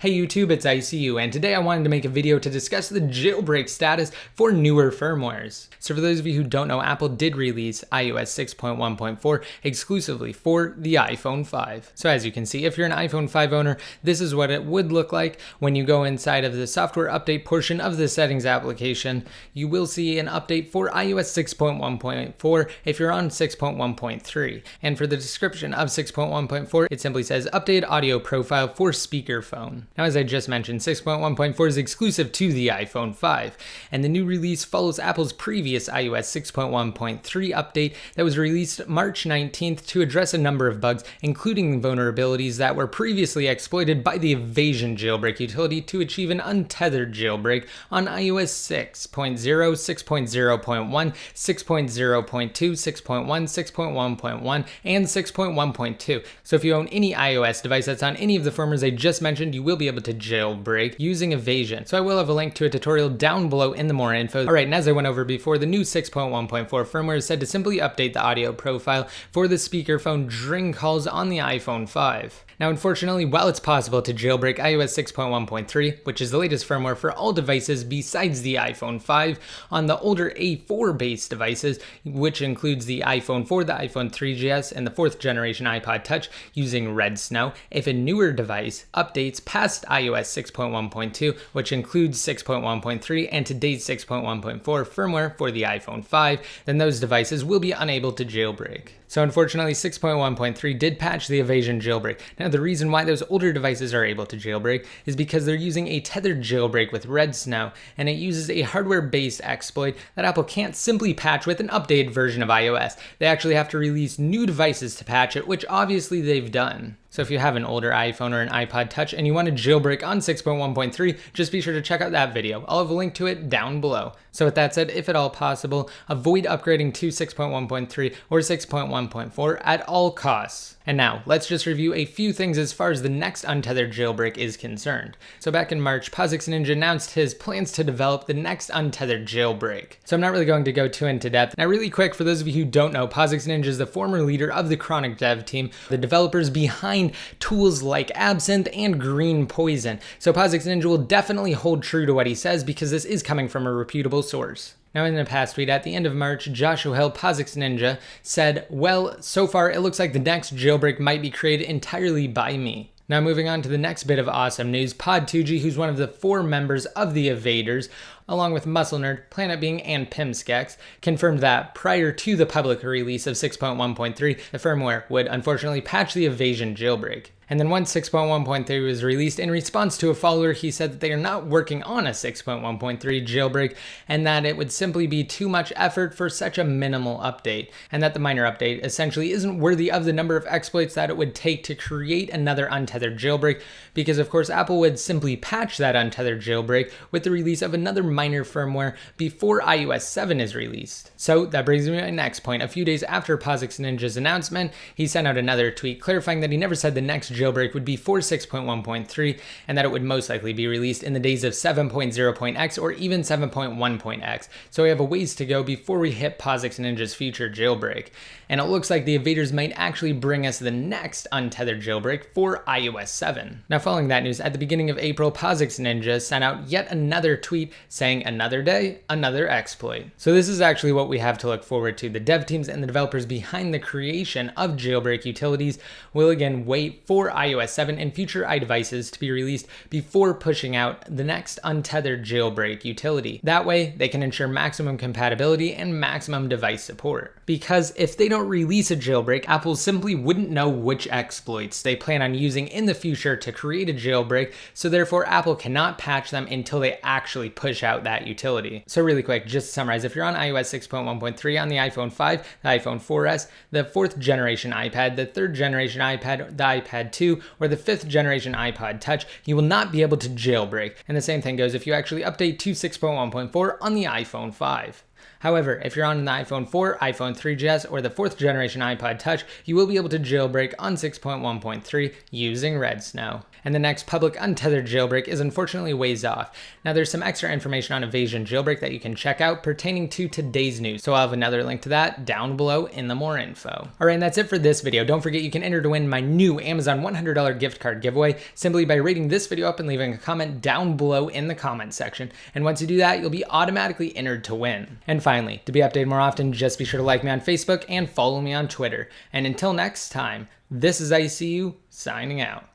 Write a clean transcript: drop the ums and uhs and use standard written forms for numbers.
Hey YouTube, it's ICU, and today I wanted to make a video to discuss the jailbreak status for newer firmwares. So for those of you who don't know, Apple did release iOS 6.1.4 exclusively for the iPhone 5. So as you can see, if you're an iPhone 5 owner, this is what it would look like when you go inside of the software update portion of the settings application. You will see an update for iOS 6.1.4 if you're on 6.1.3. And for the description of 6.1.4, it simply says updated audio profile for speakerphone. Now, as I just mentioned, 6.1.4 is exclusive to the iPhone 5, and the new release follows Apple's previous iOS 6.1.3 update that was released March 19th to address a number of bugs, including vulnerabilities that were previously exploited by the Evasion jailbreak utility to achieve an untethered jailbreak on iOS 6.0, 6.0.1, 6.0.2, 6.1, 6.1.1, and 6.1.2. So if you own any iOS device that's on any of the firmwares I just mentioned, you will be able to jailbreak using Evasion. So I will have a link to a tutorial down below in the more info. Alright, and as I went over before, the new 6.1.4 firmware is said to simply update the audio profile for the speakerphone during calls on the iPhone 5. Now, unfortunately, while it's possible to jailbreak iOS 6.1.3, which is the latest firmware for all devices besides the iPhone 5, on the older A4-based devices, which includes the iPhone 4, the iPhone 3GS, and the 4th generation iPod Touch using Red Snow, if a newer device updates past iOS 6.1.2, which includes 6.1.3 and today's 6.1.4 firmware for the iPhone 5, then those devices will be unable to jailbreak. So unfortunately, 6.1.3 did patch the Evasion jailbreak. Now, the reason why those older devices are able to jailbreak is because they're using a tethered jailbreak with Red Snow, and it uses a hardware-based exploit that Apple can't simply patch with an updated version of iOS. They actually have to release new devices to patch it, which obviously they've done. So if you have an older iPhone or an iPod Touch and you want to jailbreak on 6.1.3, just be sure to check out that video. I'll have a link to it down below. So with that said, if at all possible, avoid upgrading to 6.1.3 or 6.1.4 at all costs. And now, let's just review a few things as far as the next Untethered jailbreak is concerned. So back in March, POSIX Ninja announced his plans to develop the next Untethered jailbreak. So I'm not really going to go too into depth. Now really quick, for those of you who don't know, POSIX Ninja is the former leader of the Chronic dev team, the developers behind tools like Absinthe and Green Poison. So POSIX Ninja will definitely hold true to what he says because this is coming from a reputable source. Now in a past tweet at the end of March, Josh O'Hill, POSIX Ninja, said, well, so far it looks like the next jailbreak might be created entirely by me. Now moving on to the next bit of awesome news, Pod2G, who's one of the 4 members of the Evaders, along with Muscle Nerd, Planet Being, and Pimskex, confirmed that prior to the public release of 6.1.3, the firmware would unfortunately patch the Evasion jailbreak. And then once 6.1.3 was released, in response to a follower, he said that they are not working on a 6.1.3 jailbreak and that it would simply be too much effort for such a minimal update, and that the minor update essentially isn't worthy of the number of exploits that it would take to create another untethered jailbreak, because of course Apple would simply patch that untethered jailbreak with the release of another minor firmware before iOS 7 is released. So that brings me to my next point. A few days after POSIX Ninja's announcement, he sent out another tweet clarifying that he never said the next jailbreak would be for 6.1.3 and that it would most likely be released in the days of 7.0.x or even 7.1.x. So we have a ways to go before we hit POSIX Ninja's future jailbreak. And it looks like the Evaders might actually bring us the next untethered jailbreak for iOS 7. Now following that news, at the beginning of April, POSIX Ninja sent out yet another tweet saying another day, another exploit. So this is actually what we have to look forward to. The dev teams and the developers behind the creation of jailbreak utilities will again wait for iOS 7 and future iDevices to be released before pushing out the next untethered jailbreak utility. That way, they can ensure maximum compatibility and maximum device support. Because if they don't release a jailbreak, Apple simply wouldn't know which exploits they plan on using in the future to create a jailbreak, so therefore Apple cannot patch them until they actually push out that utility. So really quick, just to summarize, if you're on iOS 6.1.3 on the iPhone 5, the iPhone 4S, the 4th generation iPad, the 3rd generation iPad, the iPad 2, or the 5th generation iPod Touch, you will not be able to jailbreak. And the same thing goes if you actually update to 6.1.4 on the iPhone 5. However, if you're on an iPhone 4, iPhone 3GS, or the 4th generation iPod Touch, you will be able to jailbreak on 6.1.3 using Red Snow. And the next public untethered jailbreak is unfortunately ways off. Now there's some extra information on Evasion jailbreak that you can check out pertaining to today's news, so I'll have another link to that down below in the more info. Alright, and that's it for this video. Don't forget you can enter to win my new Amazon $100 gift card giveaway simply by rating this video up and leaving a comment down below in the comment section. And once you do that, you'll be automatically entered to win. And finally, to be updated more often, just be sure to like me on Facebook and follow me on Twitter. And until next time, this is ICU signing out.